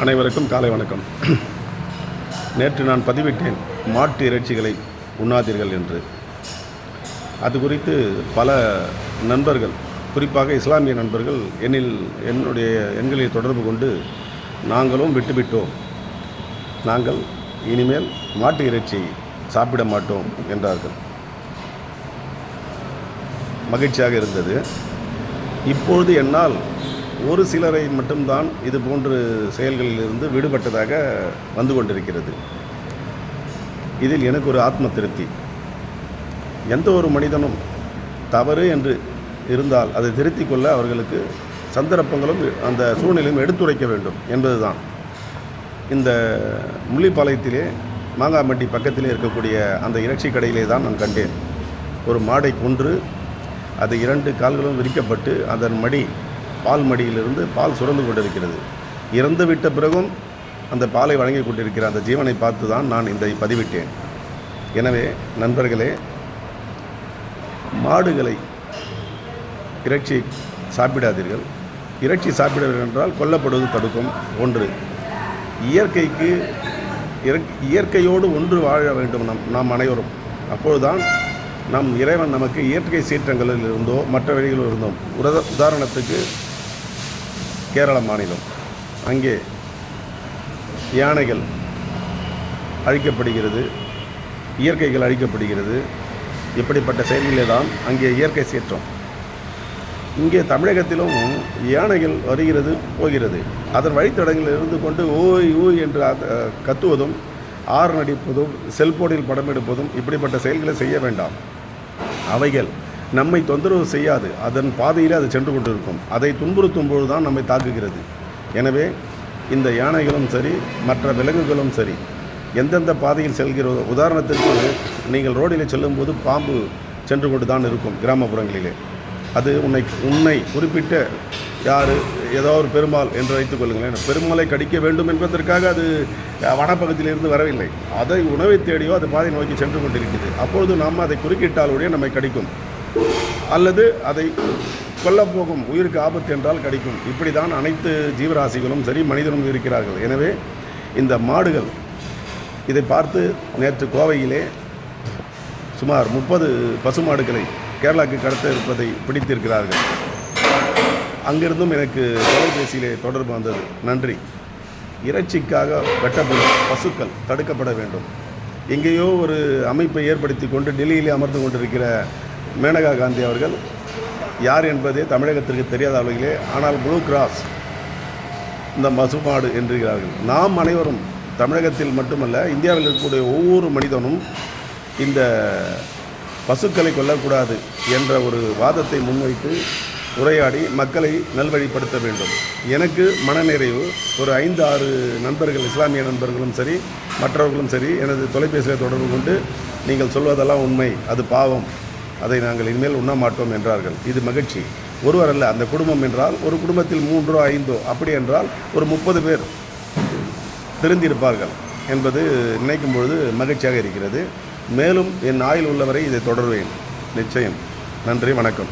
அனைவருக்கும் காலை வணக்கம். நேற்று நான் பதிவிட்டேன் மாட்டு இறைச்சிகளை உண்ணாதீர்கள் என்று. அது குறித்து பல நண்பர்கள், குறிப்பாக இஸ்லாமிய நண்பர்கள் என்னுடைய எண்களை தொடர்பு கொண்டு நாங்களும் விட்டுவிட்டோம், நாங்கள் இனிமேல் மாட்டு இறைச்சி சாப்பிட மாட்டோம் என்றார்கள். மகிழ்ச்சியாக இருந்தது. இப்பொழுது என்னால் ஒரு சிலரை மட்டும்தான் இது போன்ற செயல்களிலிருந்து விடுபட்டதாக வந்து கொண்டிருக்கிறது. இதில் எனக்கு ஒரு ஆத்ம திருப்தி. எந்த ஒரு மனிதனும் தவறு என்று இருந்தால் அதை திருத்திக் கொள்ள அவர்களுக்கு சந்தர்ப்பங்களும் அந்த சூழ்நிலையும் எடுத்துரைக்க வேண்டும் என்பதுதான். இந்த முள்ளிப்பாளையத்திலே மாங்காமண்டி பக்கத்திலே இருக்கக்கூடிய அந்த இறைச்சி கடையிலே தான் நான் கண்டேன். ஒரு மாடை கொன்று அது 2 கால்களும் விரிக்கப்பட்டு அதன் மடி, பால் மடியிலிருந்து பால் சுரந்து கொண்டிருக்கிறது. இறந்து விட்ட பிறகும் அந்த பாலை வழங்கி கொண்டிருக்கிற அந்த ஜீவனை பார்த்து தான் நான் இதை பதிவிட்டேன். எனவே நண்பர்களே, மாடுகளை இறைச்சி சாப்பிடாதீர்கள். இறைச்சி சாப்பிடுவீர்கள் என்றால் கொல்லப்படுவது தடுக்கும். ஒன்று, இயற்கையோடு ஒன்று வாழ வேண்டும் நாம் அனைவரும். அப்பொழுதுதான் நம் இறைவன் நமக்கு இயற்கை சீற்றங்களில் இருந்தோ மற்ற வழிகளில் இருந்தோம். உதாரணத்துக்கு கேரள மாநிலம், அங்கே யானைகள் அழிக்கப்படுகிறது, இயற்கைகள் அழிக்கப்படுகிறது. இப்படிப்பட்ட செயல்களே தான் அங்கே இயற்கை சீற்றம். இங்கே தமிழகத்திலும் யானைகள் வருகிறது போகிறது. அதன் வழித்தடங்களில் இருந்து கொண்டு ஓய் ஓய் என்று கத்துவதும், ஆர்ன் அடிப்பதும், செல்போனில் படம் எடுப்பதும், இப்படிப்பட்ட செயல்களை செய்ய வேண்டாம். அவைகள் நம்மை தொந்தரவு செய்யாது, அதன் பாதையில் அது சென்று கொண்டிருக்கும். அதை துன்புறுத்தும் பொழுது தான் நம்மை தாக்குகிறது. எனவே இந்த யானைகளும் சரி, மற்ற விலங்குகளும் சரி, எந்தெந்த பாதையில் செல்கிறதோ, உதாரணத்திற்கு நீங்கள் ரோடில் செல்லும்போது பாம்பு சென்று கொண்டு தான் இருக்கும் கிராமப்புறங்களிலே. அது உன்னை குறிப்பிட்ட ஏதோ ஒரு பெருமாள் என்று வைத்துக் கொள்ளுங்களேன். பெருமாளை கடிக்க வேண்டும் என்பதற்காக அது வனப்பகுதியிலிருந்து வரவில்லை. அதை உணவை தேடியோ அது பாதை நோக்கி சென்று கொண்டிருக்கிறது. அப்பொழுது நாம் அதை குறுக்கிட்டாலுடைய நம்மை கடிக்கும், அல்லது அதை கொல்லப்போகும், உயிருக்கு ஆபத்து என்றால் கடிக்கும். இப்படி தான் அனைத்து ஜீவராசிகளும் சரி, மனிதனும் இருக்கிறார்கள். எனவே இந்த மாடுகள் இதை பார்த்து நேற்று கோவையிலே சுமார் 30 பசுமாடுகளை கேரளாவுக்கு கடத்த இருப்பதை பிடித்திருக்கிறார்கள். அங்கிருந்தும் எனக்கு தொலைபேசியிலே தொடர்பு வந்தது. நன்றி. இறைச்சிக்காக வெட்டப்படும் பசுக்கள் தடுக்கப்பட வேண்டும். எங்கேயோ ஒரு அமைப்பை ஏற்படுத்தி கொண்டு டெல்லியிலே அமர்ந்து கொண்டிருக்கிற மேனகா காந்தி அவர்கள் யார் என்பதே தமிழகத்திற்கு தெரியாத அளவிலே, ஆனால் ப்ளூ கிராஸ் இந்த பசுமாடு என்கிறார்கள். நாம் அனைவரும் தமிழகத்தில் மட்டுமல்ல, இந்தியாவில் இருக்கக்கூடிய ஒவ்வொரு மனிதனும் இந்த பசுக்களை கொல்லக்கூடாது என்ற ஒரு வாதத்தை முன்வைத்து உரையாடி மக்களை நல்வழிப்படுத்த வேண்டும். எனக்கு மனநிறைவு. ஒரு 5-6 நண்பர்கள், இஸ்லாமிய நண்பர்களும் சரி, மற்றவர்களும் சரி, எனது தொலைபேசியில் தொடர்பு கொண்டு நீங்கள் சொல்வதெல்லாம் உண்மை, அது பாவம், அதை நாங்கள் இனிமேல் உண்ண மாட்டோம் என்றார்கள். இது மகிழ்ச்சி. ஒருவர் அல்ல, அந்த குடும்பம் என்றால் ஒரு குடும்பத்தில் 3 5 அப்படி என்றால் ஒரு 30 பேர் திருந்திருப்பார்கள் என்பது நினைக்கும் பொழுது மகிழ்ச்சியாக இருக்கிறது. மேலும் என் ஆயுள் உள்ளவரை இதை தொடர்வேன், நிச்சயம். நன்றி, வணக்கம்.